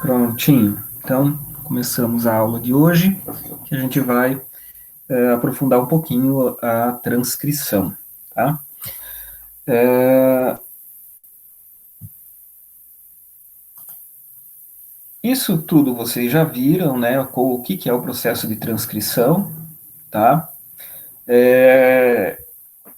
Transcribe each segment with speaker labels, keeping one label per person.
Speaker 1: Prontinho. Então, começamos a aula de hoje, que a gente vai aprofundar um pouquinho a transcrição, tá? É, isso tudo vocês já viram, né? O que que é o processo de transcrição, tá? É,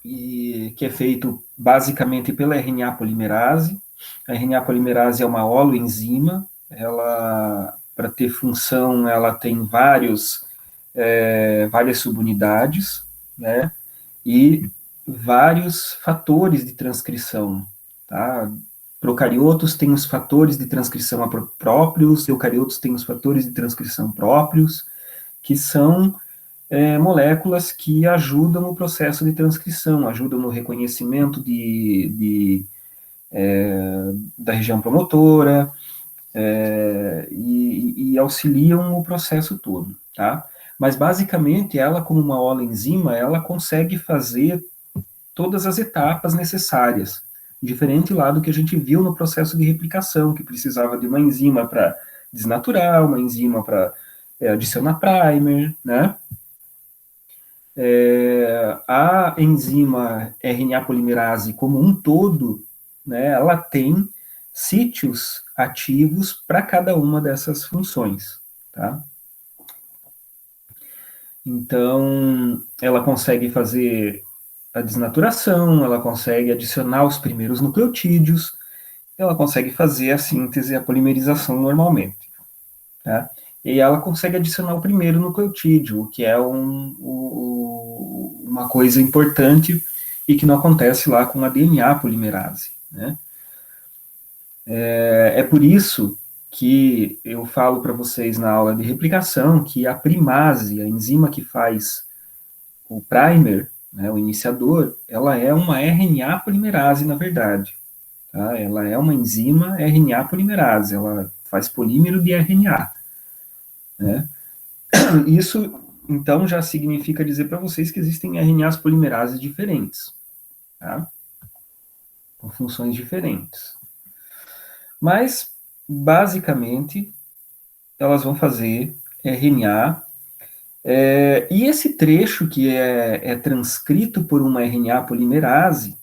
Speaker 1: e que é feito basicamente pela RNA polimerase. A RNA polimerase é uma holoenzima, ela, para ter função, ela tem várias subunidades, né? E vários fatores de transcrição, tá? Procariotos têm os fatores de transcrição próprios, eucariotos têm os fatores de transcrição próprios, que são moléculas que ajudam o processo de transcrição, ajudam no reconhecimento da região promotora e auxiliam o processo todo, tá? Mas basicamente ela, como uma holoenzima, ela consegue fazer todas as etapas necessárias, diferente lá do que a gente viu no processo de replicação, que precisava de uma enzima para desnaturar, uma enzima para adicionar primer, né? A enzima RNA polimerase como um todo, né, ela tem sítios ativos para cada uma dessas funções, tá? Então, ela consegue fazer a desnaturação, ela consegue adicionar os primeiros nucleotídeos, ela consegue fazer a síntese e a polimerização normalmente, tá? E ela consegue adicionar o primeiro nucleotídeo, o que é uma coisa importante e que não acontece lá com a DNA polimerase, né? É por isso que eu falo para vocês na aula de replicação que a primase, a enzima que faz o primer, né, o iniciador, ela é uma RNA polimerase, na verdade. Tá? Ela é uma enzima RNA polimerase, ela faz polímero de RNA. Né? Isso, então, já significa dizer para vocês que existem RNAs polimerases diferentes, tá? Com funções diferentes. Mas, basicamente, elas vão fazer RNA. E esse trecho que é transcrito por uma RNA polimerase,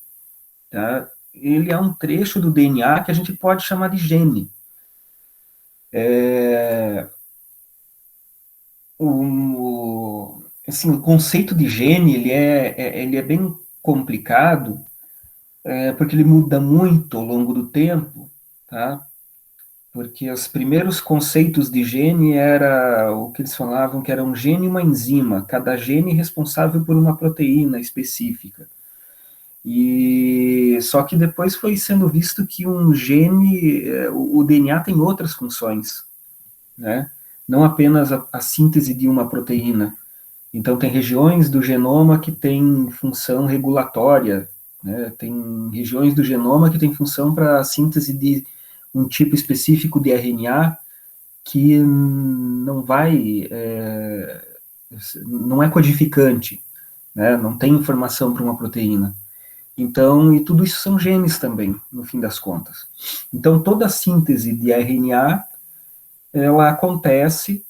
Speaker 1: tá? Ele é um trecho do DNA que a gente pode chamar de gene. Assim, o conceito de gene ele é bem complicado, porque ele muda muito ao longo do tempo, tá? Porque os primeiros conceitos de gene era o que eles falavam que era um gene e uma enzima, cada gene responsável por uma proteína específica. E só que depois foi sendo visto que um gene, o DNA tem outras funções, né? Não apenas a síntese de uma proteína. Então tem regiões do genoma que têm função regulatória, né? Tem regiões do genoma que têm função para a síntese de um tipo específico de RNA que não é codificante, né? Não tem informação para uma proteína. Então, e tudo isso são genes também, no fim das contas. Então, toda a síntese de RNA, ela acontece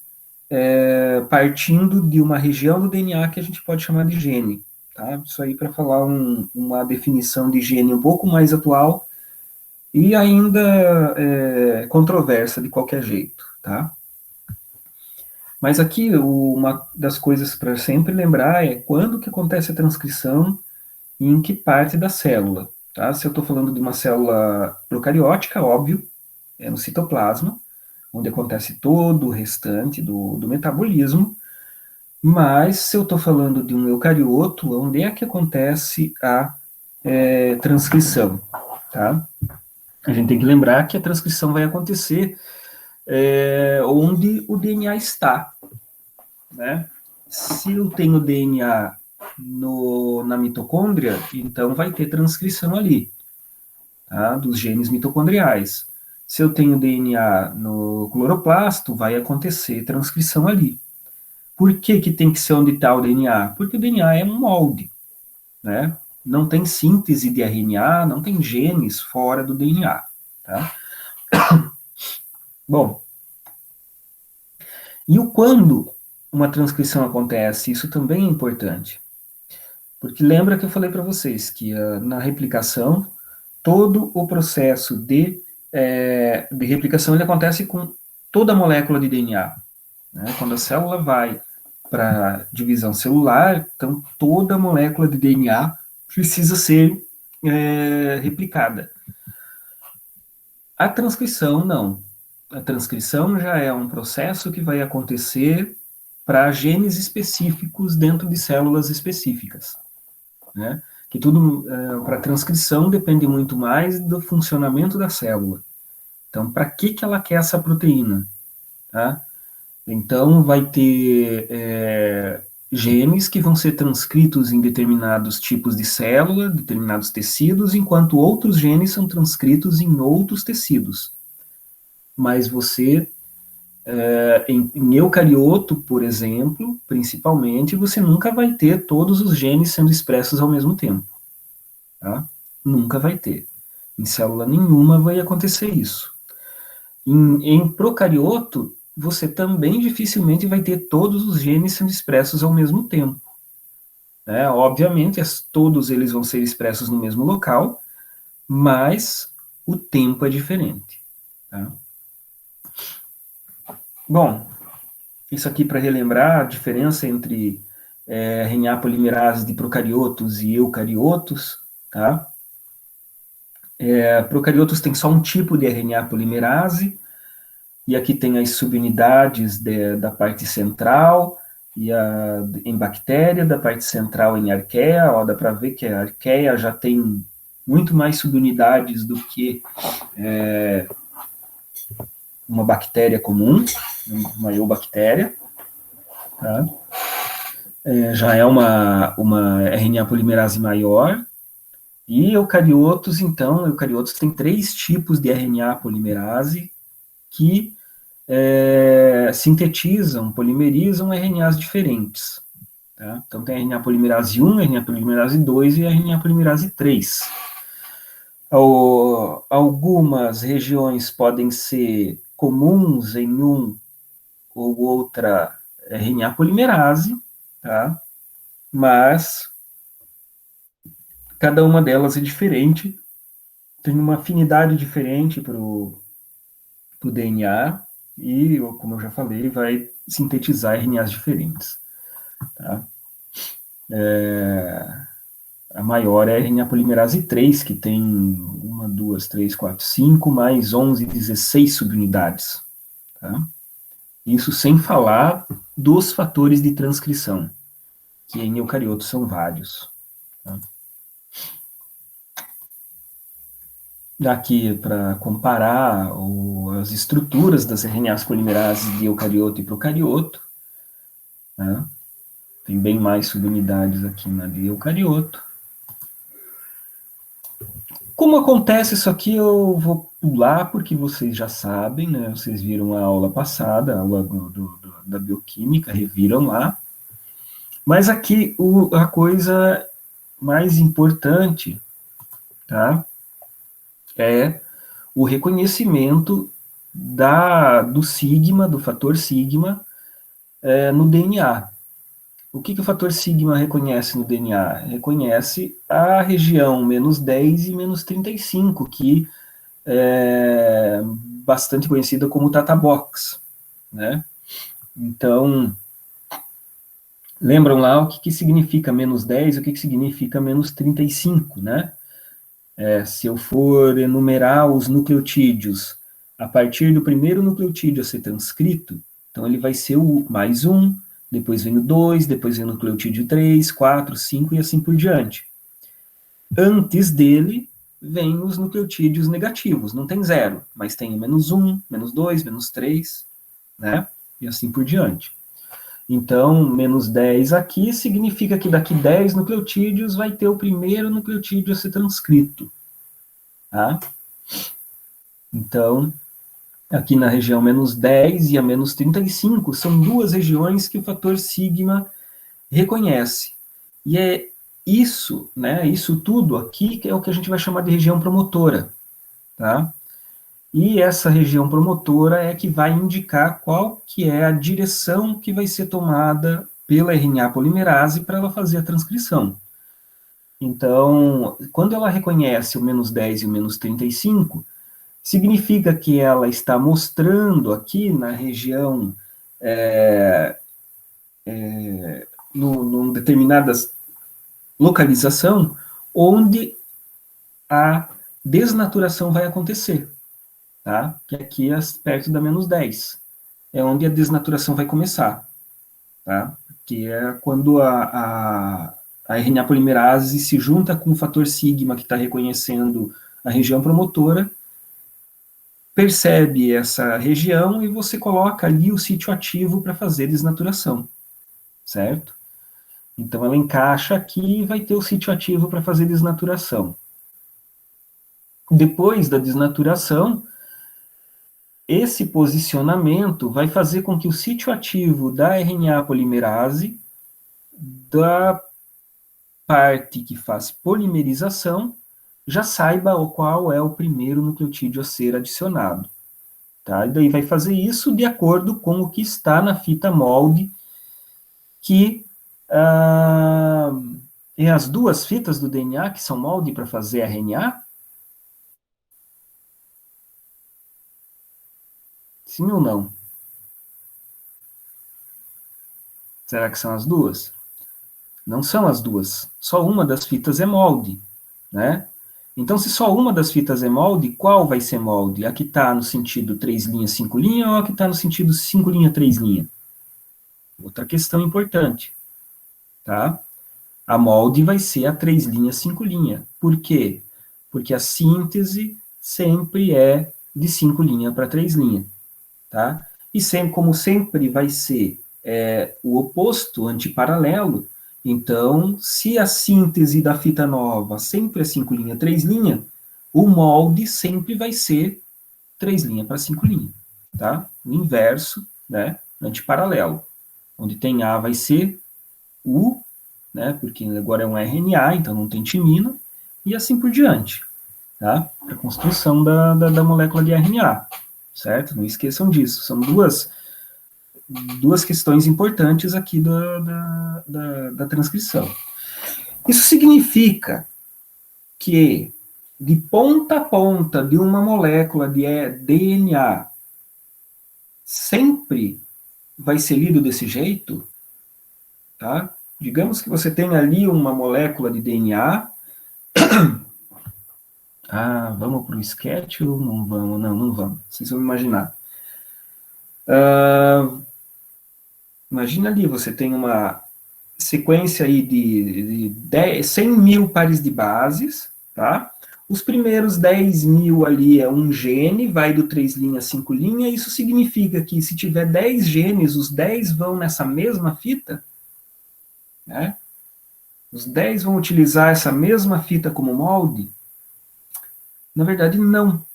Speaker 1: partindo de uma região do DNA que a gente pode chamar de gene. Tá? Isso aí para falar uma definição de gene um pouco mais atual e ainda controversa de qualquer jeito. Tá? Mas aqui, uma das coisas para sempre lembrar é quando que acontece a transcrição e em que parte da célula. Tá? Se eu estou falando de uma célula procariótica, óbvio, é no citoplasma, onde acontece todo o restante do metabolismo, mas se eu estou falando de um eucarioto, onde é que acontece a transcrição? Tá? A gente tem que lembrar que a transcrição vai acontecer onde o DNA está. Né? Se eu tenho DNA na mitocôndria, então vai ter transcrição ali, tá? Dos genes mitocondriais. Se eu tenho DNA no cloroplasto, vai acontecer transcrição ali. Por que, que tem que ser onde está o DNA? Porque o DNA é um molde, né? Não tem síntese de RNA, não tem genes fora do DNA, tá? Bom, e o quando uma transcrição acontece? Isso também é importante. Porque lembra que eu falei para vocês que na replicação, todo o processo de replicação ele acontece com toda a molécula de DNA. Né? Quando a célula vai para divisão celular, então toda a molécula de DNA precisa ser replicada. A transcrição, não. A transcrição já é um processo que vai acontecer para genes específicos dentro de células específicas. Né? Que tudo, para transcrição, depende muito mais do funcionamento da célula. Então, para que ela quer essa proteína? Tá? Então, vai ter genes que vão ser transcritos em determinados tipos de célula, determinados tecidos, enquanto outros genes são transcritos em outros tecidos. Mas você, em eucarioto, por exemplo, principalmente, você nunca vai ter todos os genes sendo expressos ao mesmo tempo. Tá? Nunca vai ter. Em célula nenhuma vai acontecer isso. Em procarioto, você também dificilmente vai ter todos os genes sendo expressos ao mesmo tempo. Obviamente, todos eles vão ser expressos no mesmo local, mas o tempo é diferente. Tá? Bom, isso aqui para relembrar a diferença entre RNA polimerase de procariotos e eucariotos. Tá? Procariotos tem só um tipo de RNA polimerase, e aqui tem as subunidades da parte central, em bactéria, da parte central em arqueia. Ó, dá para ver que a arqueia já tem muito mais subunidades do que uma bactéria comum, uma eubactéria. Tá? Já é uma RNA polimerase maior. E eucariotos, então, eucariotos tem 3 tipos de RNA polimerase que sintetizam, polimerizam RNAs diferentes. Tá? Então tem RNA polimerase 1, RNA polimerase 2 e RNA polimerase 3. Algumas regiões podem ser comuns em um ou outra RNA polimerase, tá? Mas cada uma delas é diferente, tem uma afinidade diferente para o DNA e, como eu já falei, vai sintetizar RNAs diferentes. Tá? A maior é a RNA polimerase 3, que tem 1, 2, 3, 4, 5, mais 11, 16 subunidades. Tá? Isso sem falar dos fatores de transcrição, que em eucariotos são vários. Tá? Daqui, para comparar as estruturas das RNAs polimerases de eucarioto e procarioto, né? Tem bem mais subunidades aqui na de eucarioto. Como acontece isso aqui, eu vou pular, porque vocês já sabem, né? Vocês viram a aula passada, a aula da bioquímica, reviram lá. Mas aqui a coisa mais importante, tá? É o reconhecimento do sigma, do fator sigma, no DNA. O que o fator sigma reconhece no DNA? Reconhece a região menos 10 e menos 35, que é bastante conhecida como Tata Box, né? Então, lembram lá o que significa menos 10 e o que significa menos 35, né? Se eu for enumerar os nucleotídeos a partir do primeiro nucleotídeo a ser transcrito, então ele vai ser o mais 1, depois vem o 2, depois vem o nucleotídeo 3, 4, 5 e assim por diante. Antes dele, vem os nucleotídeos negativos, não tem 0, mas tem o menos 1, menos 2, menos 3, né? E assim por diante. Então, menos 10 aqui significa que daqui 10 nucleotídeos vai ter o primeiro nucleotídeo a ser transcrito. Tá? Então, aqui na região menos 10 e a menos 35 são duas regiões que o fator sigma reconhece. E é isso, né, isso tudo aqui que é o que a gente vai chamar de região promotora. Tá? E essa região promotora é que vai indicar qual que é a direção que vai ser tomada pela RNA polimerase para ela fazer a transcrição. Então, quando ela reconhece o -10 e o -35, significa que ela está mostrando aqui na região, numa determinada localização, onde a desnaturação vai acontecer, tá? Que aqui é perto da -10, é onde a desnaturação vai começar, tá? Que é quando a RNA polimerase se junta com o fator sigma que está reconhecendo a região promotora, percebe essa região e você coloca ali o sítio ativo para fazer desnaturação, certo? Então ela encaixa aqui e vai ter o sítio ativo para fazer desnaturação. Depois da desnaturação, esse posicionamento vai fazer com que o sítio ativo da RNA polimerase, da parte que faz polimerização, já saiba qual é o primeiro nucleotídeo a ser adicionado. Tá? E daí vai fazer isso de acordo com o que está na fita molde, que é as duas fitas do DNA que são molde para fazer RNA? Sim ou não? Será que são as duas? Não são as duas. Só uma das fitas é molde, né? Então, se só uma das fitas é molde, qual vai ser molde? A que está no sentido 3 linhas, 5 linhas, ou a que está no sentido 5 linhas, 3 linhas? Outra questão importante, tá? A molde vai ser a 3 linhas, 5 linhas. Por quê? Porque a síntese sempre é de 5 linhas para 3 linhas, tá? E sempre, como sempre vai ser o oposto, antiparalelo, então, se a síntese da fita nova sempre é 5 linhas, 3 linhas, o molde sempre vai ser 3 linhas para 5 linhas, tá? O inverso, né, antiparalelo. Onde tem A vai ser U, né, porque agora é um RNA, então não tem timina, e assim por diante, tá? Para a construção da molécula de RNA, certo? Não esqueçam disso. São duas questões importantes aqui da transcrição. Isso significa que de ponta a ponta de uma molécula de DNA sempre vai ser lido desse jeito, tá? Digamos que você tem ali uma molécula de DNA. Vamos para o sketch ou não vamos? Não, não vamos. Vocês vão imaginar. Imagina ali, você tem uma sequência aí de 100 mil pares de bases, tá? Os primeiros 10 mil ali é um gene, vai do 3' a 5', isso significa que se tiver 10 genes, os 10 vão nessa mesma fita, né? Os 10 vão utilizar essa mesma fita como molde? Na verdade, não,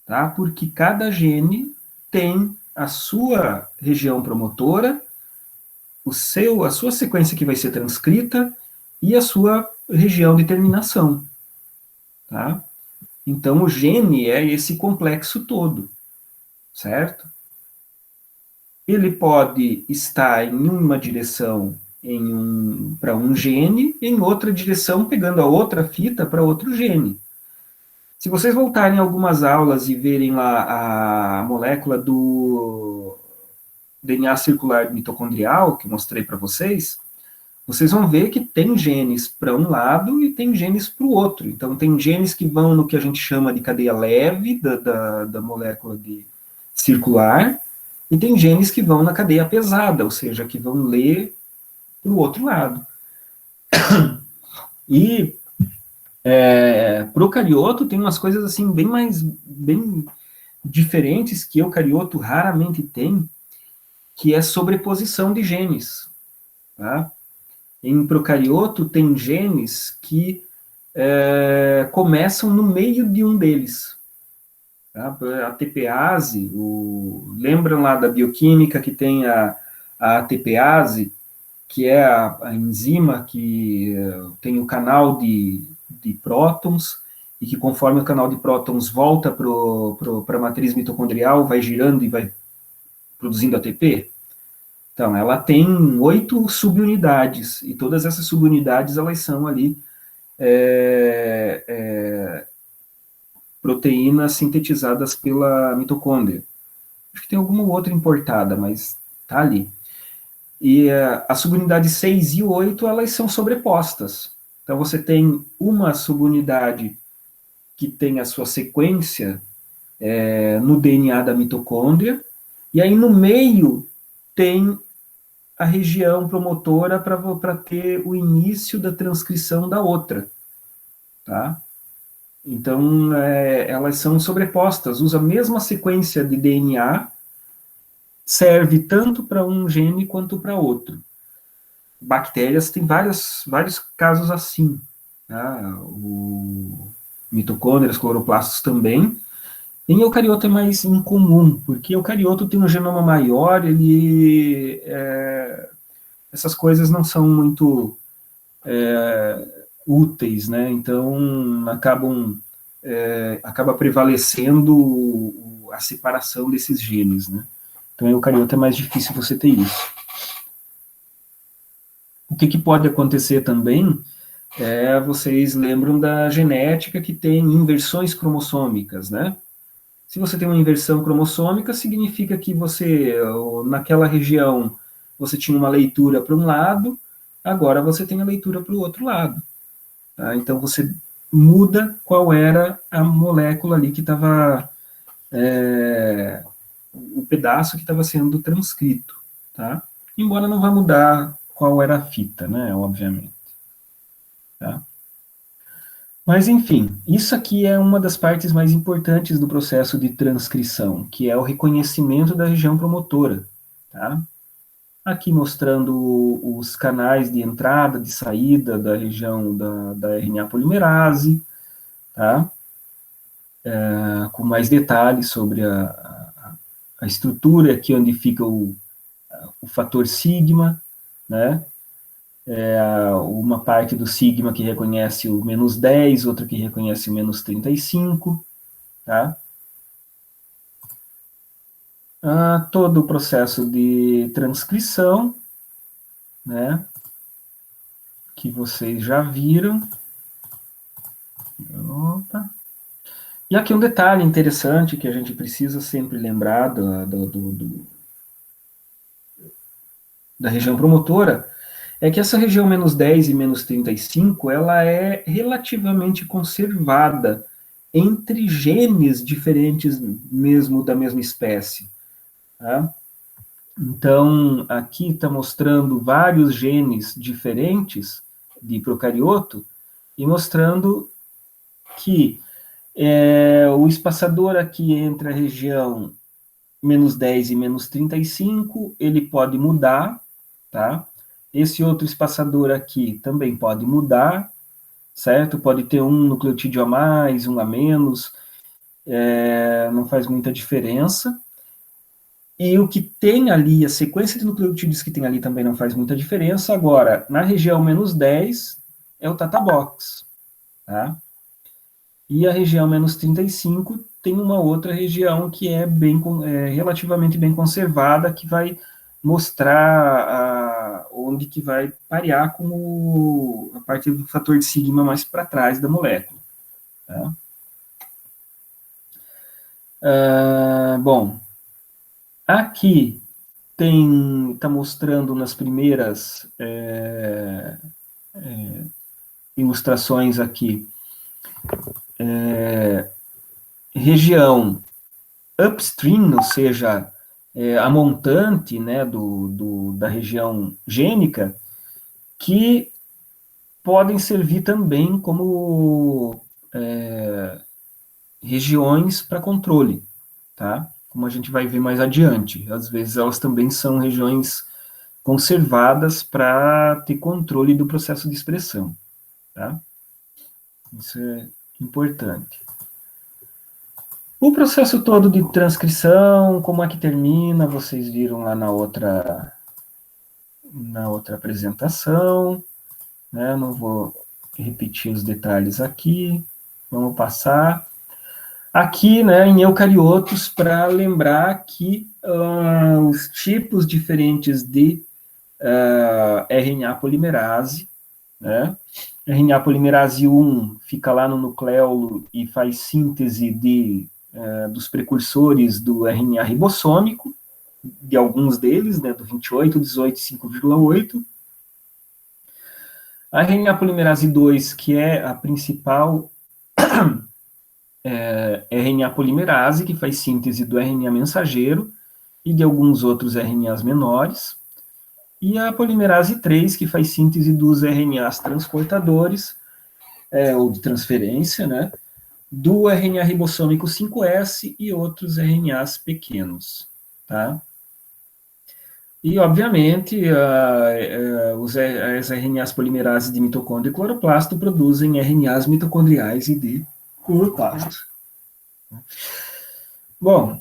Speaker 1: tá? Porque cada gene tem a sua região promotora, a sua sequência que vai ser transcrita e a sua região de terminação, tá? Então, o gene é esse complexo todo, certo? Ele pode estar em uma direção para um gene, em outra direção, pegando a outra fita para outro gene. Se vocês voltarem algumas aulas e verem lá a molécula do DNA circular mitocondrial, que eu mostrei para vocês, vocês vão ver que tem genes para um lado e tem genes para o outro. Então, tem genes que vão no que a gente chama de cadeia leve da molécula circular, e tem genes que vão na cadeia pesada, ou seja, que vão ler para o outro lado. E procarioto tem umas coisas assim bem diferentes que eucarioto raramente tem, que é sobreposição de genes, tá? Em procarioto tem genes que começam no meio de um deles. Tá? A ATPase, lembram lá da bioquímica que tem a ATPase, que é a enzima que tem o canal de prótons e que conforme o canal de prótons volta para a matriz mitocondrial, vai girando e vai produzindo ATP? Então, ela tem 8 subunidades, e todas essas subunidades, elas são ali proteínas sintetizadas pela mitocôndria. Acho que tem alguma outra importada, mas tá ali. E as subunidades 6 e 8, elas são sobrepostas. Então, você tem uma subunidade que tem a sua sequência no DNA da mitocôndria, e aí no meio tem a região promotora para ter o início da transcrição da outra, tá? Então, elas são sobrepostas, usa a mesma sequência de DNA, serve tanto para um gene quanto para outro. Bactérias tem vários casos assim, tá? O mitocôndrias, cloroplastos também. Em eucarioto é mais incomum, porque eucarioto tem um genoma maior, essas coisas não são muito úteis, né? Então acaba prevalecendo a separação desses genes, né? Então, em eucarioto é mais difícil você ter isso. O que pode acontecer também vocês lembram da genética que tem inversões cromossômicas, né? Se você tem uma inversão cromossômica, significa que você, naquela região, você tinha uma leitura para um lado, agora você tem a leitura para o outro lado. Tá? Então, você muda qual era a molécula ali que estava, o pedaço que estava sendo transcrito. Tá? Embora não vá mudar qual era a fita, né? Obviamente. Tá? Mas, enfim, isso aqui é uma das partes mais importantes do processo de transcrição, que é o reconhecimento da região promotora. Tá? Aqui mostrando os canais de entrada, de saída da região da RNA polimerase, tá? Com mais detalhes sobre a estrutura, aqui onde fica o fator sigma, né? Uma parte do sigma que reconhece o -10, outra que reconhece o -35, tá? Todo o processo de transcrição, né? Que vocês já viram. Opa. E aqui um detalhe interessante que a gente precisa sempre lembrar da região promotora é que essa região -10 e -35 ela é relativamente conservada entre genes diferentes mesmo da mesma espécie. Tá? Então, aqui está mostrando vários genes diferentes de procarioto e mostrando que o espaçador aqui entre a região -10 e -35, ele pode mudar, tá? Esse outro espaçador aqui também pode mudar, certo? Pode ter um nucleotídeo a mais, um a menos, não faz muita diferença. E o que tem ali, a sequência de nucleotídeos que tem ali também não faz muita diferença. Agora, na região -10 é o Tata Box, tá? E a região -35 tem uma outra região que é relativamente bem conservada, que vai mostrar onde que vai parear com a parte do fator de sigma mais para trás da molécula. Tá? Bom, aqui está mostrando nas primeiras ilustrações aqui região upstream, ou seja, a montante, né, da região gênica, que podem servir também como regiões para controle, tá? Como a gente vai ver mais adiante. Às vezes elas também são regiões conservadas para ter controle do processo de expressão, tá? Isso é importante. O processo todo de transcrição, como é que termina, vocês viram lá na outra apresentação, né? Não vou repetir os detalhes aqui. Vamos passar. Aqui, né, em eucariotos, para lembrar que os tipos diferentes de RNA polimerase, né? RNA polimerase 1 fica lá no nucleolo e faz síntese dos precursores do RNA ribossômico, de alguns deles, né, do 28, 18 e 5,8. A RNA polimerase 2, que é a principal RNA polimerase, que faz síntese do RNA mensageiro e de alguns outros RNAs menores. E a polimerase 3, que faz síntese dos RNAs transportadores, ou de transferência, né, do RNA ribossômico 5S e outros RNAs pequenos, tá? E, obviamente, as RNAs polimerases de mitocôndrio e cloroplasto produzem RNAs mitocondriais e de cloroplasto. Bom,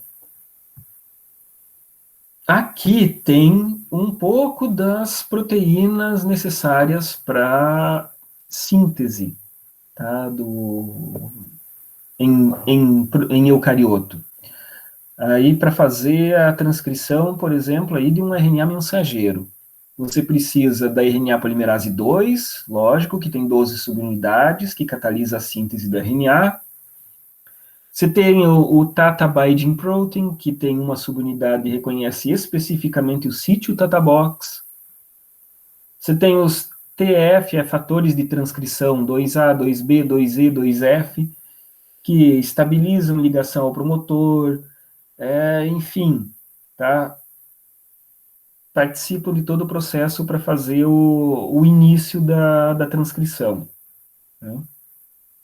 Speaker 1: aqui tem um pouco das proteínas necessárias para síntese, tá, em eucarioto. Aí, para fazer a transcrição, por exemplo, aí de um RNA mensageiro, você precisa da RNA polimerase 2, lógico, que tem 12 subunidades, que catalisa a síntese do RNA. Você tem o Tata Binding Protein, que tem uma subunidade e reconhece especificamente o sítio Tata Box. Você tem os TF, fatores de transcrição 2A, 2B, 2E, 2F, que estabilizam ligação ao promotor, enfim, tá? Participam de todo o processo para fazer o início da transcrição, né?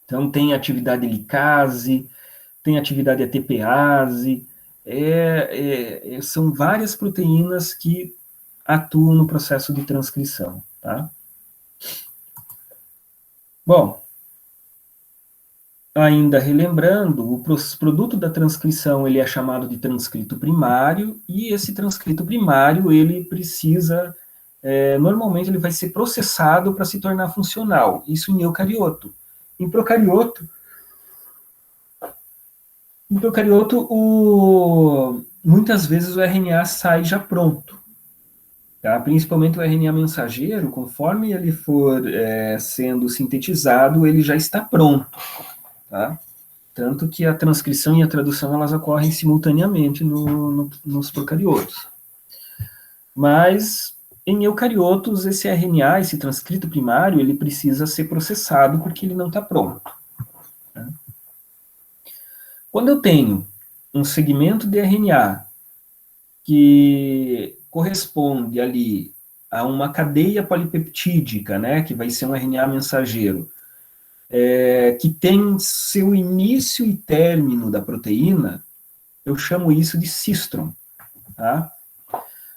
Speaker 1: Então, tem atividade licase, tem atividade ATPase, são várias proteínas que atuam no processo de transcrição, tá? Bom, ainda relembrando, o produto da transcrição ele é chamado de transcrito primário, e esse transcrito primário ele precisa, normalmente ele vai ser processado para se tornar funcional, isso em eucarioto. Em procarioto, muitas vezes o RNA sai já pronto, tá? Principalmente o RNA mensageiro, conforme ele for sendo sintetizado, ele já está pronto, tá? Tanto que a transcrição e a tradução elas ocorrem simultaneamente nos procariotos. Mas em eucariotos, esse RNA, esse transcrito primário, ele precisa ser processado porque ele não está pronto, tá? Quando eu tenho um segmento de RNA que corresponde ali a uma cadeia polipeptídica, né, que vai ser um RNA mensageiro, que tem seu início e término da proteína, eu chamo isso de cistron, tá?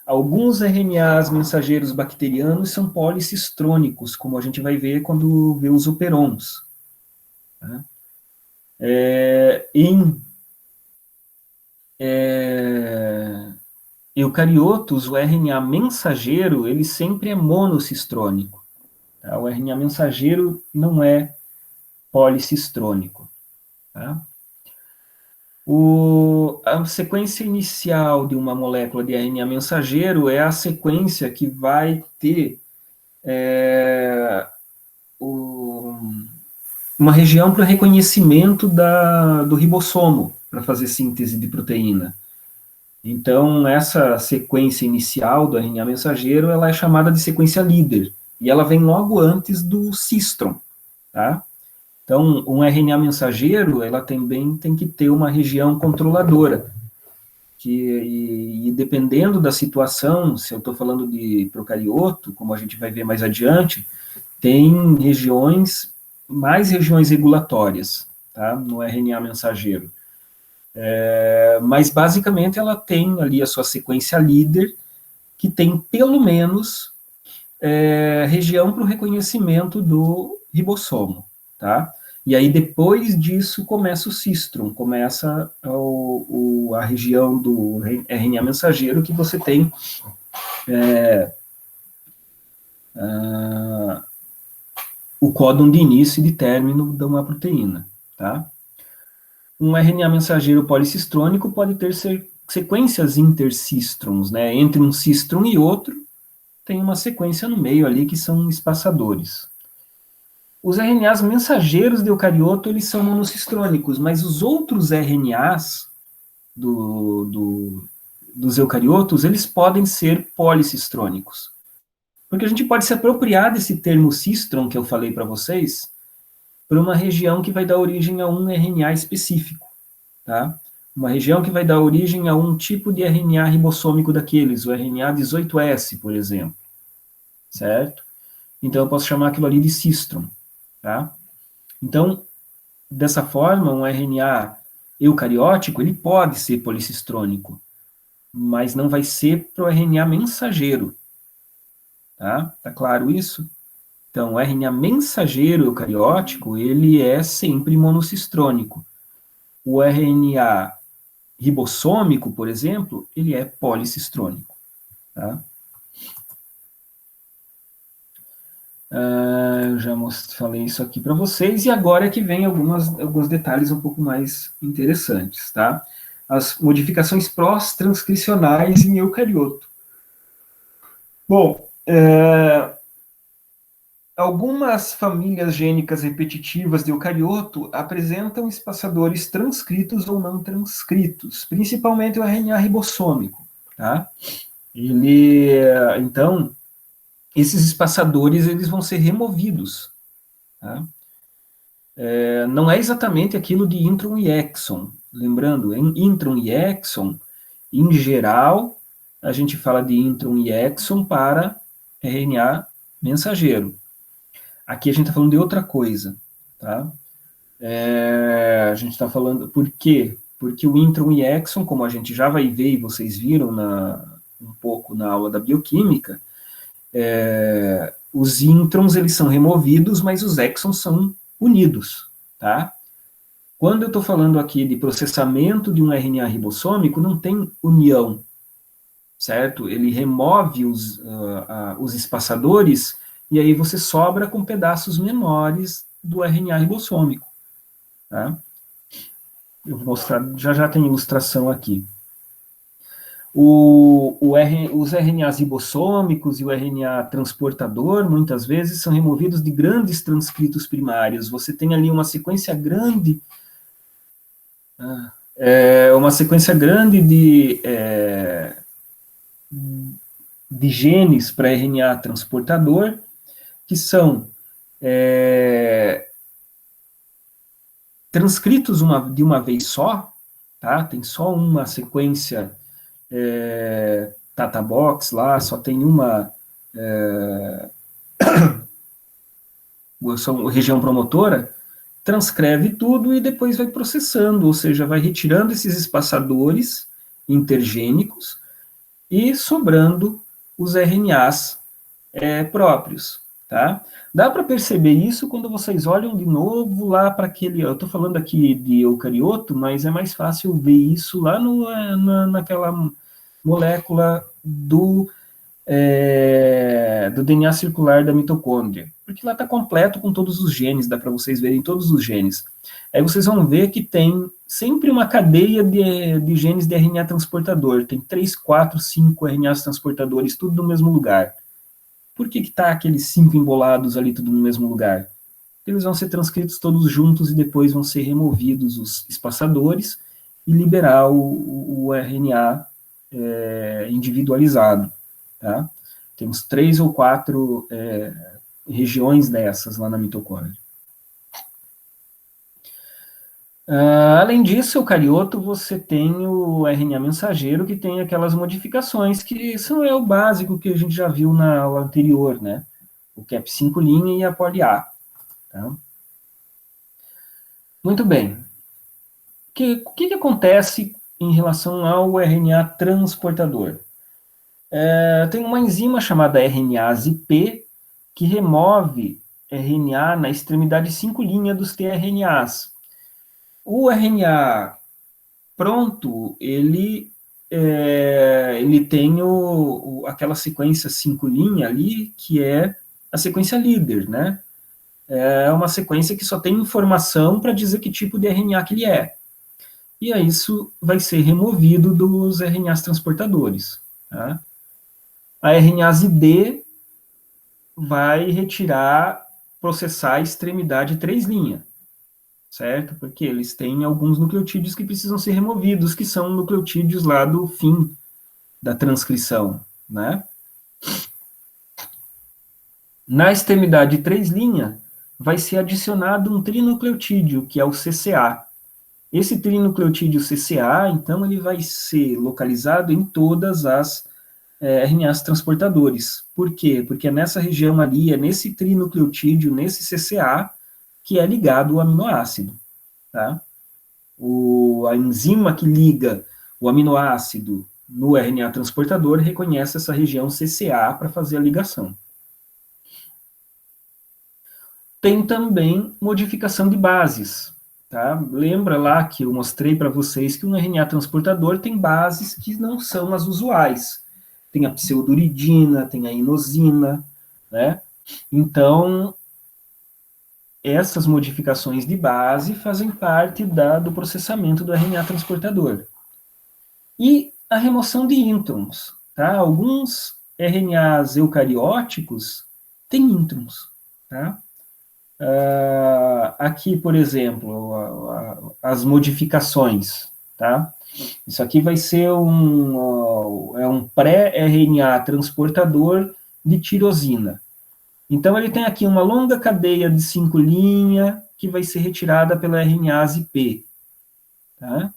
Speaker 1: Alguns RNAs mensageiros bacterianos são policistrônicos, como a gente vai ver quando vê os operons, tá? Em eucariotos, o RNA mensageiro, ele sempre é monocistrônico, tá? O RNA mensageiro não é policistrônico, tá? A sequência inicial de uma molécula de RNA mensageiro é a sequência que vai ter uma região para reconhecimento do ribossomo, para fazer síntese de proteína. Então, essa sequência inicial do RNA mensageiro, ela é chamada de sequência líder, e ela vem logo antes do cistron, tá? Então, um RNA mensageiro, ela também tem que ter uma região controladora, e dependendo da situação, se eu estou falando de procarioto, como a gente vai ver mais adiante, tem mais regiões regulatórias, tá, no RNA mensageiro. Mas, basicamente, ela tem ali a sua sequência líder, que tem, pelo menos, região para o reconhecimento do ribossomo, tá? E aí, depois disso, começa o cistron, começa a região do RNA mensageiro, que você tem o códon de início e de término de uma proteína, tá? Um RNA mensageiro policistrônico pode ter sequências intercistrons, né? Entre um cistron e outro, tem uma sequência no meio ali que são espaçadores. Os RNAs mensageiros de eucarioto, eles são monocistrônicos, mas os outros RNAs dos eucariotos, eles podem ser policistrônicos. Porque a gente pode se apropriar desse termo cistron que eu falei para vocês, para uma região que vai dar origem a um RNA específico, tá? Uma região que vai dar origem a um tipo de RNA ribossômico daqueles, o RNA 18S, por exemplo, certo? Então eu posso chamar aquilo ali de cistron, tá? Então, dessa forma, um RNA eucariótico, ele pode ser policistrônico, mas não vai ser para o RNA mensageiro, tá? Tá claro isso? Então, o RNA mensageiro eucariótico, ele é sempre monocistrônico. O RNA ribossômico, por exemplo, ele é policistrônico, tá? Eu já falei isso aqui para vocês, e agora é que vem alguns detalhes um pouco mais interessantes, tá? As modificações pós-transcricionais em eucarioto. Bom, algumas famílias gênicas repetitivas de eucarioto apresentam espaçadores transcritos ou não transcritos, principalmente o RNA ribossômico, tá? Então, esses espaçadores, eles vão ser removidos, tá? Não é exatamente aquilo de intron e exon. Lembrando, em intron e exon, em geral, a gente fala de intron e exon para RNA mensageiro. Aqui a gente está falando de outra coisa, tá? A gente está falando... Por quê? Porque o intron e exon, como a gente já vai ver e vocês viram um pouco na aula da bioquímica, os introns, eles são removidos, mas os exons são unidos, tá? Quando eu estou falando aqui de processamento de um RNA ribossômico, não tem união, certo? Ele remove os espaçadores e aí você sobra com pedaços menores do RNA ribossômico, tá? Eu vou mostrar, já tem ilustração aqui. Os RNAs ribossômicos e o RNA transportador, muitas vezes, são removidos de grandes transcritos primários. Você tem ali uma sequência grande, de genes para RNA transportador, que são transcritos de uma vez só, tá? Tem só uma sequência Tata Box lá, só tem uma região promotora, transcreve tudo e depois vai processando, ou seja, vai retirando esses espaçadores intergênicos e sobrando os RNAs próprios, tá? Dá para perceber isso quando vocês olham de novo lá para aquele... Eu estou falando aqui de eucarioto, mas é mais fácil ver isso lá naquela molécula do DNA circular da mitocôndria, porque lá está completo com todos os genes, dá para vocês verem todos os genes. Aí vocês vão ver que tem sempre uma cadeia de genes de RNA transportador, tem 3, 4, 5 RNAs transportadores, tudo no mesmo lugar. Por que está aqueles 5 embolados ali tudo no mesmo lugar? Eles vão ser transcritos todos juntos e depois vão ser removidos os espaçadores e liberar o RNA individualizado. Tá? Temos 3 ou 4 regiões dessas lá na mitocôndria. Além disso, eucarioto, você tem o RNA mensageiro, que tem aquelas modificações que é o básico que a gente já viu na aula anterior, né? O cap5' e a poli-A. Tá? Muito bem. O que acontece em relação ao RNA transportador? Tem uma enzima chamada RNase-P que remove RNA na extremidade 5' dos tRNAs. O RNA pronto, ele tem aquela sequência 5' ali, que é a sequência líder, né? é uma sequência que só tem informação para dizer que tipo de RNA que ele é. E aí isso vai ser removido dos RNAs transportadores. Tá? A RNase D vai retirar, processar a extremidade 3' certo? Porque eles têm alguns nucleotídeos que precisam ser removidos, que são nucleotídeos lá do fim da transcrição, né? Na extremidade 3' vai ser adicionado um trinucleotídeo, que é o CCA. Esse trinucleotídeo CCA, então, ele vai ser localizado em todas as RNAs transportadores. Por quê? Porque é nessa região ali, é nesse trinucleotídeo, nesse CCA, que é ligado o aminoácido. Tá? A enzima que liga o aminoácido no RNA transportador reconhece essa região CCA para fazer a ligação. Tem também modificação de bases. Tá? Lembra lá que eu mostrei para vocês que um RNA transportador tem bases que não são as usuais. Tem a pseudoridina, tem a inosina, né? Então, essas modificações de base fazem parte do processamento do RNA transportador. E a remoção de introns. Tá? Alguns RNAs eucarióticos têm introns. Tá? Aqui, por exemplo, as modificações. Tá? Isso aqui vai ser um pré-RNA transportador de tirosina. Então, ele tem aqui uma longa cadeia de 5' que vai ser retirada pela RNase P. Tá?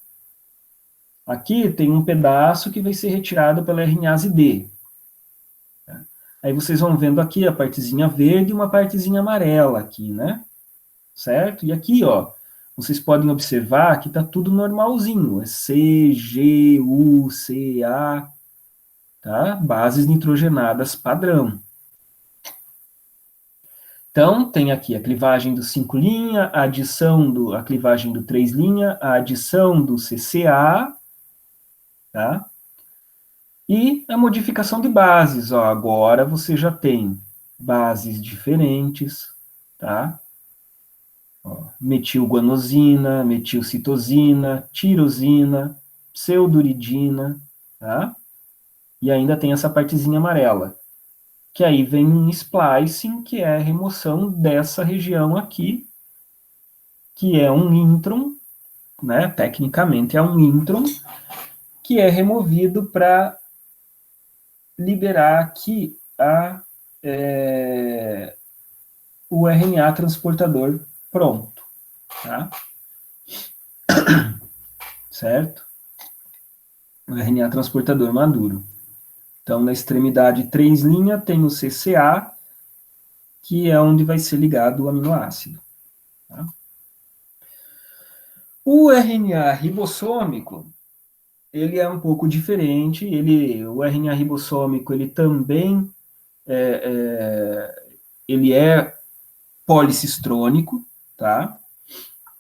Speaker 1: Aqui tem um pedaço que vai ser retirado pela RNase D. Tá? Aí vocês vão vendo aqui a partezinha verde e uma partezinha amarela aqui, né? Certo? E aqui, ó, vocês podem observar que está tudo normalzinho. É C, G, U, C, A, tá? Bases nitrogenadas padrão. Então, tem aqui a clivagem do 5', a clivagem do 3', a adição do CCA, tá? E a modificação de bases, ó, agora você já tem bases diferentes, tá? Metilguanosina, metilcitosina, tirosina, pseudoridina, tá? E ainda tem essa partezinha amarela, que aí vem um splicing, que é a remoção dessa região aqui, que é um intron, né? Tecnicamente é um intron, que é removido para liberar aqui o RNA transportador pronto, tá? Certo? O RNA transportador maduro. Então, na extremidade 3' tem o CCA, que é onde vai ser ligado o aminoácido. Tá? O RNA ribossômico, ele é um pouco diferente. O RNA ribossômico, ele também ele é policistrônico, tá?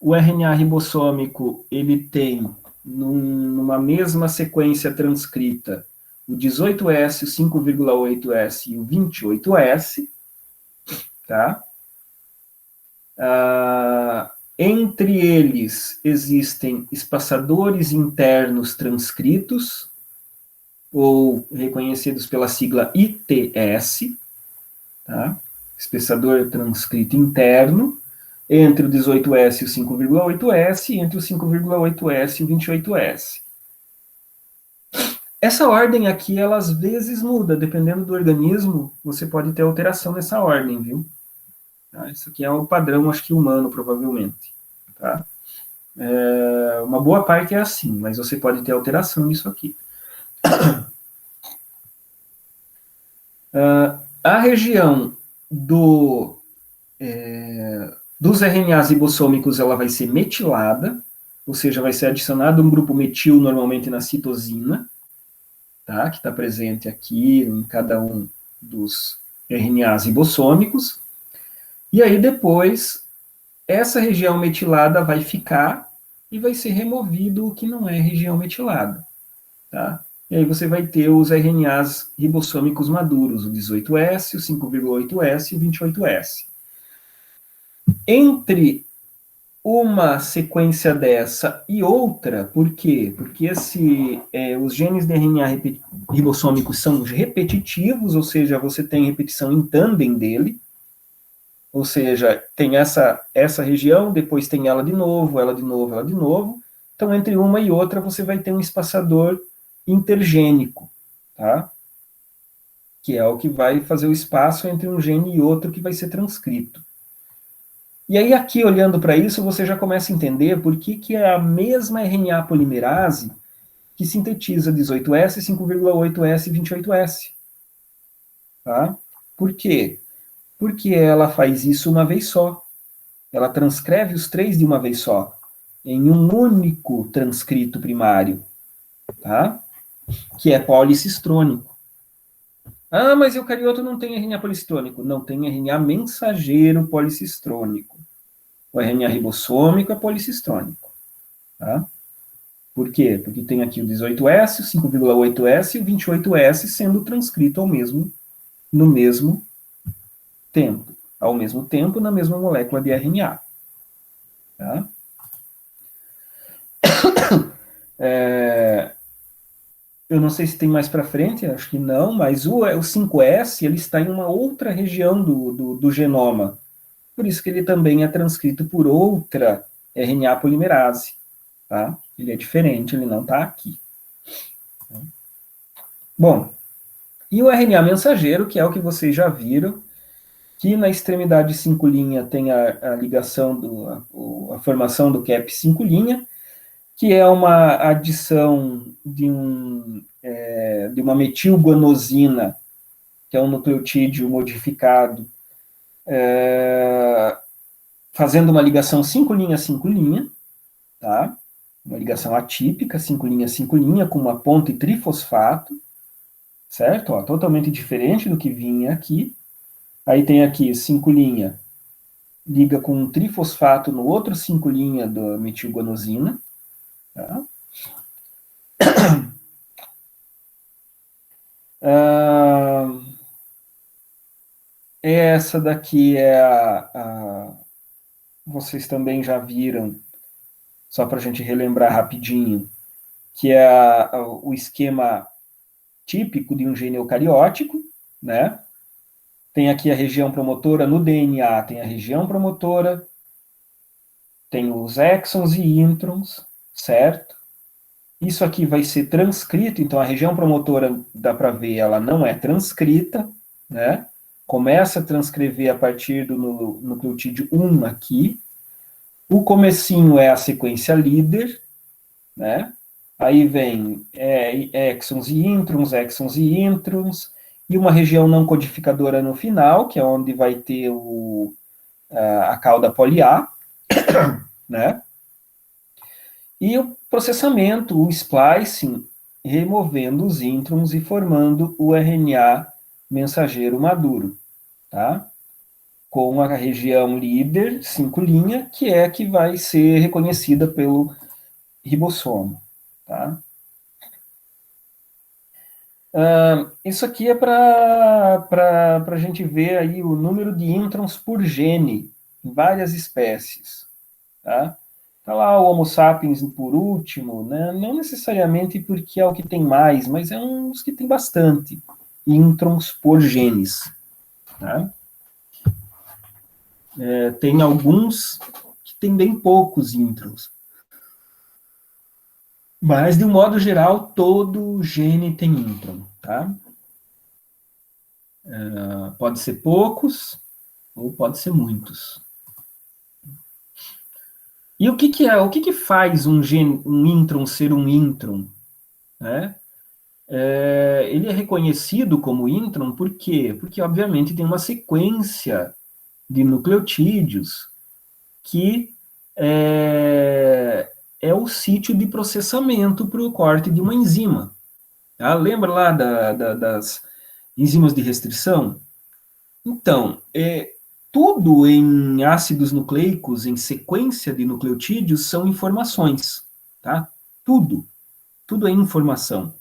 Speaker 1: O RNA ribossômico, ele tem, numa mesma sequência transcrita, o 18S, o 5,8S e o 28S, tá? Entre eles existem espaçadores internos transcritos, ou reconhecidos pela sigla ITS, tá? Espaçador transcrito interno, entre o 18S e o 5,8S, e entre o 5,8S e o 28S. Essa ordem aqui, ela às vezes muda, dependendo do organismo, você pode ter alteração nessa ordem, viu? Tá? Isso aqui é o padrão, acho que humano, provavelmente. Tá? Uma boa parte é assim, mas você pode ter alteração nisso aqui. A região dos RNAs ribossômicos, ela vai ser metilada, ou seja, vai ser adicionado um grupo metil, normalmente na citosina, tá? Que está presente aqui em cada um dos RNAs ribossômicos. E aí depois, essa região metilada vai ficar e vai ser removido o que não é região metilada, tá? E aí você vai ter os RNAs ribossômicos maduros, o 18S, o 5,8S e o 28S. Entre uma sequência dessa e outra, por quê? Porque os genes de RNA ribossômicos são repetitivos, ou seja, você tem repetição em tandem dele, ou seja, tem essa região, depois tem ela de novo, ela de novo, ela de novo. Então, entre uma e outra, você vai ter um espaçador intergênico, tá? Que é o que vai fazer o espaço entre um gene e outro que vai ser transcrito. E aí, aqui, olhando para isso, você já começa a entender por que é a mesma RNA polimerase que sintetiza 18S, 5,8S e 28S. Tá? Por quê? Porque ela faz isso uma vez só. Ela transcreve os três de uma vez só, em um único transcrito primário, tá? Que é policistrônico. Ah, mas o eucarioto não tem RNA policistrônico. Não tem RNA mensageiro policistrônico. O RNA ribossômico é policistrônico. Tá? Por quê? Porque tem aqui o 18S, o 5,8S e o 28S sendo transcrito no mesmo tempo. Ao mesmo tempo, na mesma molécula de RNA. Tá? Eu não sei se tem mais para frente, acho que não, mas o 5S ele está em uma outra região do genoma. Por isso que ele também é transcrito por outra RNA polimerase. Tá? Ele é diferente, ele não está aqui. Bom, e o RNA mensageiro, que é o que vocês já viram, que na extremidade 5' tem a ligação, a formação do cap 5', que é uma adição de uma metilguanosina, que é um nucleotídeo modificado, fazendo uma ligação 5', tá? Uma ligação atípica, 5', com uma ponte trifosfato, certo? Ó, totalmente diferente do que vinha aqui. Aí tem aqui 5' liga com um trifosfato no outro 5' da metilguanosina, tá? Essa daqui vocês também já viram, só para a gente relembrar rapidinho, que é o esquema típico de um gene eucariótico, né? Tem aqui a região promotora, no DNA tem a região promotora, tem os exons e introns, certo? Isso aqui vai ser transcrito, então a região promotora, dá para ver, ela não é transcrita, né? Começa a transcrever a partir do nucleotídeo 1 aqui. O comecinho é a sequência líder, né? Aí vem exons e introns, e uma região não codificadora no final, que é onde vai ter a cauda poli-A, né? E o processamento, o splicing, removendo os introns e formando o RNA mensageiro maduro, tá? Com a região líder, 5', que é a que vai ser reconhecida pelo ribossomo, tá? Isso aqui é para a gente ver aí o número de introns por gene em várias espécies, tá? Tá lá o Homo sapiens por último, né? Não necessariamente porque é o que tem mais, mas é um dos que tem bastante introns por genes, tá? Tem alguns que tem bem poucos introns, mas de um modo geral todo gene tem intron, tá? Pode ser poucos ou pode ser muitos. E o que faz um intron ser um intron? Né? Ele é reconhecido como intron por quê? Porque, obviamente, tem uma sequência de nucleotídeos que é o sítio de processamento para o corte de uma enzima. Tá? Lembra lá das enzimas de restrição? Então, tudo em ácidos nucleicos, em sequência de nucleotídeos, são informações, tá? Tudo é informação.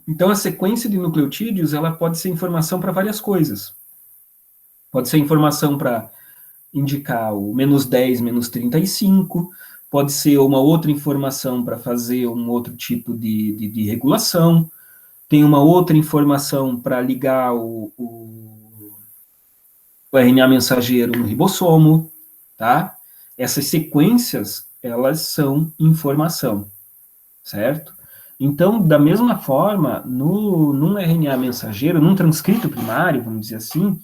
Speaker 1: Então, a sequência de nucleotídeos, ela pode ser informação para várias coisas. Pode ser informação para indicar o -10, -35, pode ser uma outra informação para fazer um outro tipo de regulação, tem uma outra informação para ligar o RNA mensageiro no ribossomo, tá? Essas sequências, elas são informação, certo? Então, da mesma forma, num RNA mensageiro, num transcrito primário, vamos dizer assim,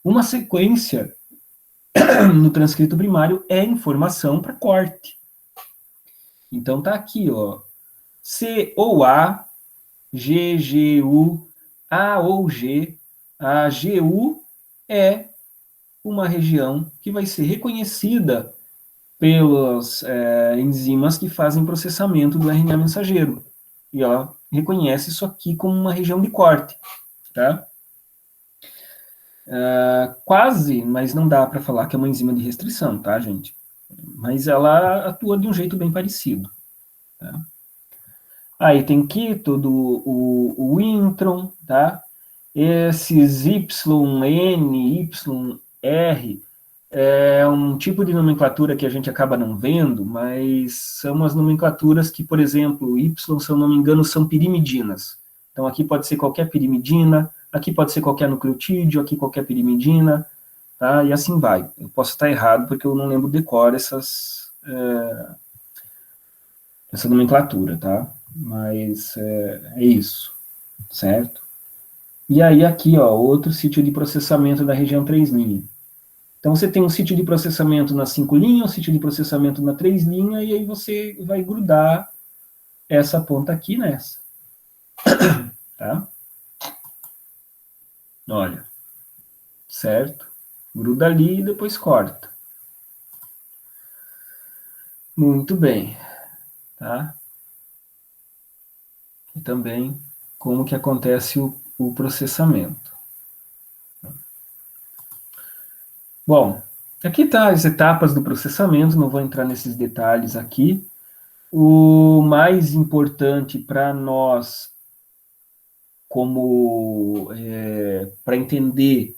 Speaker 1: uma sequência no transcrito primário é informação para corte. Então, tá aqui, ó, C ou A, G, G, U, A ou G, a GU é uma região que vai ser reconhecida pelas enzimas que fazem processamento do RNA mensageiro. E ela reconhece isso aqui como uma região de corte, tá? Quase, mas não dá para falar que é uma enzima de restrição, tá, gente? Mas ela atua de um jeito bem parecido. Tá? Aí tem quito, o intron, tá? Esses YN, YR, é um tipo de nomenclatura que a gente acaba não vendo, mas são as nomenclaturas que, por exemplo, Y, se eu não me engano, são pirimidinas. Então, aqui pode ser qualquer pirimidina, aqui pode ser qualquer nucleotídeo, aqui qualquer pirimidina, tá? E assim vai. Eu posso estar errado, porque eu não lembro de cor essa nomenclatura, tá? Mas é isso, certo? E aí aqui, ó, outro sítio de processamento da região 3' Então, você tem um sítio de processamento na 5' um sítio de processamento na 3' e aí você vai grudar essa ponta aqui nessa. Tá? Olha. Certo? Gruda ali e depois corta. Muito bem. Tá? E também como que acontece o processamento. Bom, aqui está as etapas do processamento, não vou entrar nesses detalhes aqui. O mais importante para nós, como para entender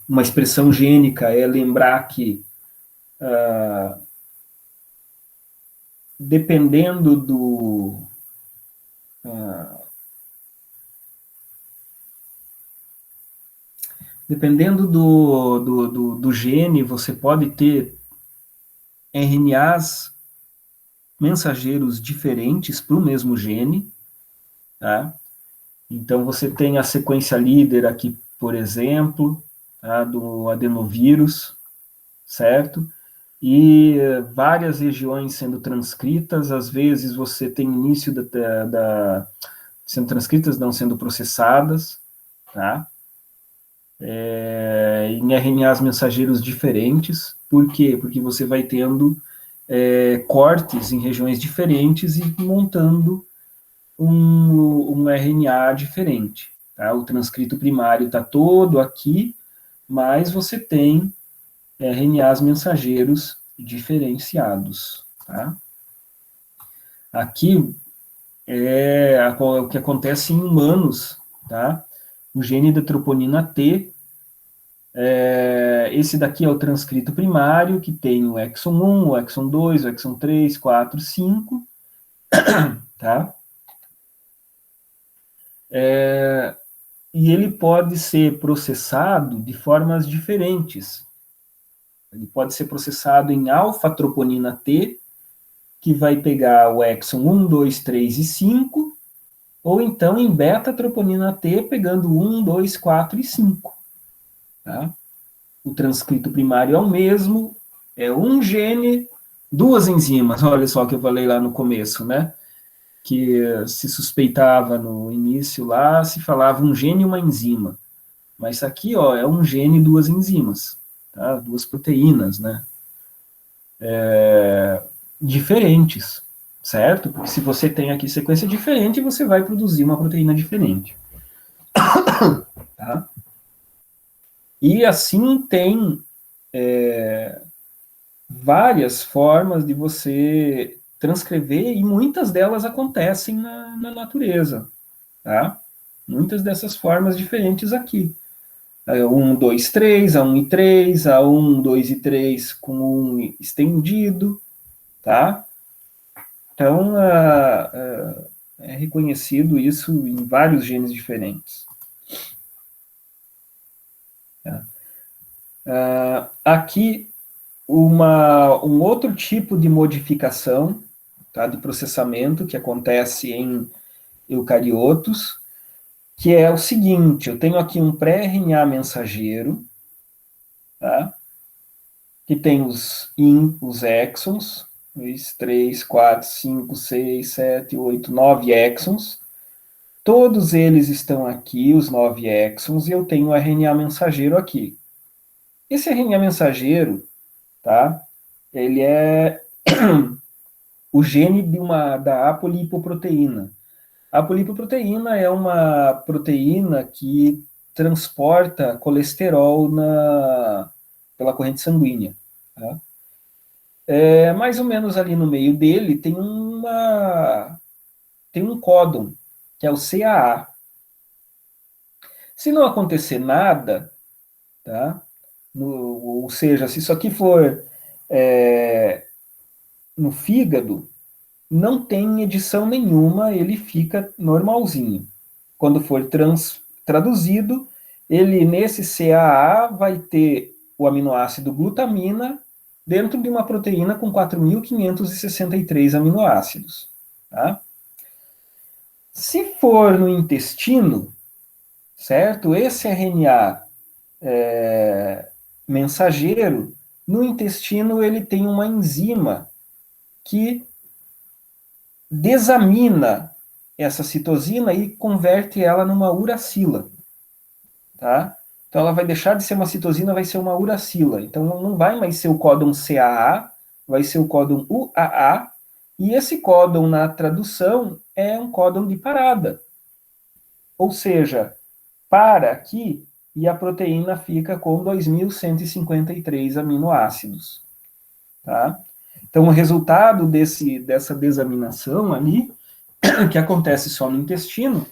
Speaker 1: uma expressão gênica, é lembrar que dependendo do gene, você pode ter RNAs mensageiros diferentes para o mesmo gene, tá? Então, você tem a sequência líder aqui, por exemplo, tá? Do adenovírus, certo? E várias regiões sendo transcritas, às vezes você tem início sendo transcritas, não sendo processadas, tá? Em RNAs mensageiros diferentes. Por quê? Porque você vai tendo cortes em regiões diferentes e montando um RNA diferente. Tá? O transcrito primário está todo aqui, mas você tem RNAs mensageiros diferenciados. Tá? Aqui é o que acontece em humanos, tá? O gene da troponina T, esse daqui é o transcrito primário, que tem o exon 1, o exon 2, o exon 3, 4, 5, tá? E ele pode ser processado de formas diferentes. Ele pode ser processado em alfa-troponina T, que vai pegar o exon 1, 2, 3 e 5, ou então em beta-troponina T, pegando 1, 2, 4 e 5. Tá? O transcrito primário é o mesmo, é um gene, duas enzimas, olha só o que eu falei lá no começo, né? Que se suspeitava no início lá, se falava um gene e uma enzima. Mas aqui, ó, é um gene e duas enzimas, tá? Duas proteínas, né? Diferentes, certo? Porque se você tem aqui sequência diferente, você vai produzir uma proteína diferente. Tá? E assim tem várias formas de você transcrever e muitas delas acontecem na natureza, tá? Muitas dessas formas diferentes aqui. A1, 2, 3, A1 e 3, A1, 2 e 3 com 1 estendido, tá? Então, é reconhecido isso em vários genes diferentes. Aqui, um outro tipo de modificação, tá, de processamento que acontece em eucariotos, que é o seguinte: eu tenho aqui um pré-RNA mensageiro, tá, que tem os exons, 2, 3, 4, 5, 6, 7, 8, 9 exons. Todos eles estão aqui, os 9 exons, e eu tenho o RNA mensageiro aqui. Esse RNA mensageiro, tá, ele é o gene da apolipoproteína. A apolipoproteína é uma proteína que transporta colesterol pela corrente sanguínea. Tá? Mais ou menos ali no meio dele tem um códon, que é o CAA. Se não acontecer nada, tá? Ou seja, se isso aqui for no fígado, não tem edição nenhuma, ele fica normalzinho. Quando for traduzido, ele nesse CAA vai ter o aminoácido glutamina dentro de uma proteína com 4.563 aminoácidos. Tá? Se for no intestino, certo? Esse RNA mensageiro, no intestino ele tem uma enzima que desamina essa citosina e converte ela numa uracila, tá? Então ela vai deixar de ser uma citosina, vai ser uma uracila. Então não vai mais ser o códon CAA, vai ser o códon UAA, e esse códon na tradução é um códon de parada. Ou seja, para aqui e a proteína fica com 2.153 aminoácidos, tá? Então o resultado dessa desaminação ali, que acontece só no intestino,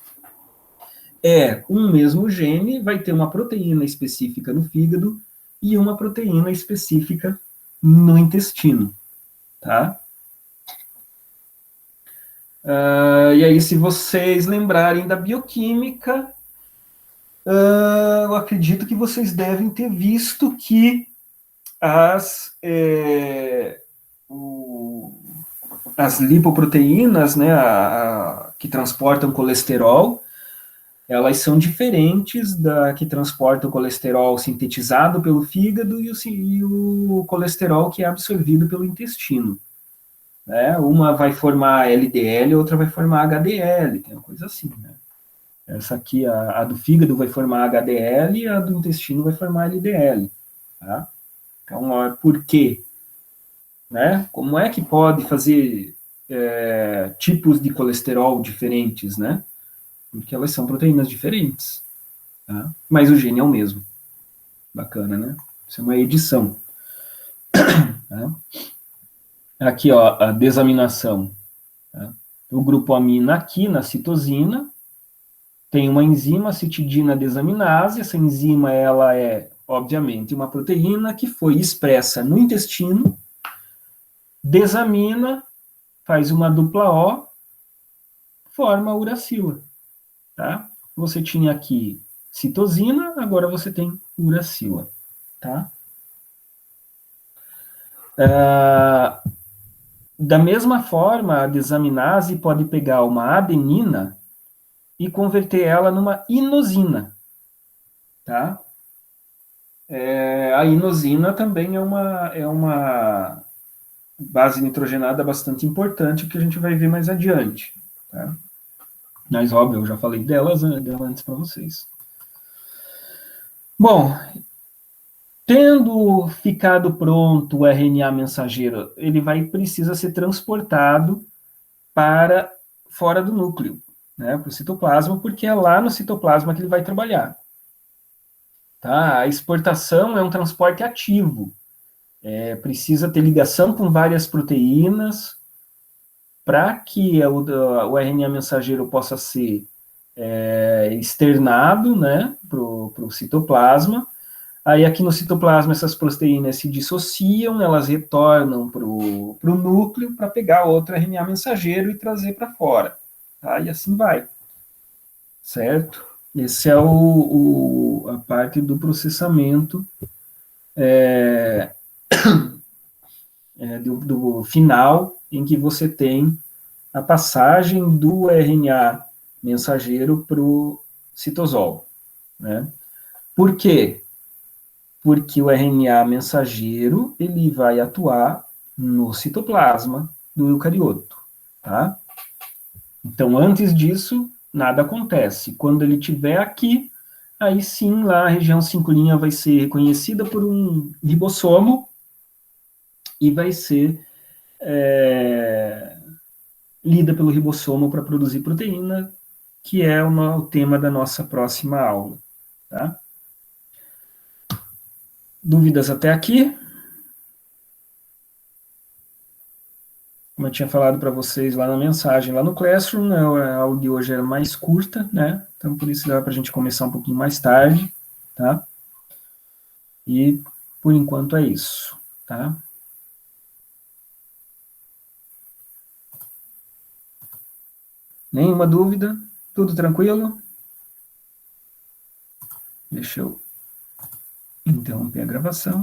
Speaker 1: um mesmo gene vai ter uma proteína específica no fígado e uma proteína específica no intestino, tá? E aí, se vocês lembrarem da bioquímica, eu acredito que vocês devem ter visto que as lipoproteínas, né, que transportam colesterol, elas são diferentes da que transporta o colesterol sintetizado pelo fígado e o colesterol que é absorvido pelo intestino. Né? Uma vai formar LDL, outra vai formar HDL, tem uma coisa assim. Né? Essa aqui, a do fígado, vai formar HDL e a do intestino vai formar LDL. Tá? Então, por quê? Né? Como é que pode fazer tipos de colesterol diferentes, né? Porque elas são proteínas diferentes, tá? Mas o gene é o mesmo. Bacana, né? Isso é uma edição. Tá? Aqui, ó, a desaminação. Tá? O grupo amina aqui na citosina tem uma enzima, citidina desaminase. Essa enzima, ela é, obviamente, uma proteína que foi expressa no intestino, desamina, faz uma dupla O, forma a uracila. Tá? Você tinha aqui citosina, agora você tem uracila. Tá? Da mesma forma, a desaminase pode pegar uma adenina e converter ela numa inosina. Tá? A inosina também é uma base nitrogenada bastante importante que a gente vai ver mais adiante. Tá? Mas, óbvio, eu já falei dela antes para vocês. Bom, tendo ficado pronto o RNA mensageiro, ele precisa ser transportado para fora do núcleo, né, para o citoplasma, porque é lá no citoplasma que ele vai trabalhar. Tá? A exportação é um transporte ativo. Precisa ter ligação com várias proteínas para que o RNA mensageiro possa ser externado, né, para o citoplasma. Aí aqui no citoplasma essas proteínas se dissociam, elas retornam para o núcleo para pegar outro RNA mensageiro e trazer para fora. Tá? E assim vai, certo? Esse é a parte do processamento do final, em que você tem a passagem do RNA mensageiro para o citosol. Né? Por quê? Porque o RNA mensageiro ele vai atuar no citoplasma do eucarioto, tá? Então, antes disso, nada acontece. Quando ele estiver aqui, aí sim, lá a região 5' vai ser reconhecida por um ribossomo e vai ser lida pelo ribossomo para produzir proteína, que é o tema da nossa próxima aula, tá? Dúvidas até aqui? Como eu tinha falado para vocês lá na mensagem, lá no Classroom, né, a aula de hoje era mais curta, né? Então, por isso dá para a gente começar um pouquinho mais tarde, tá? E, por enquanto, é isso, tá? Nenhuma dúvida? Tudo tranquilo? Deixa eu interromper a gravação.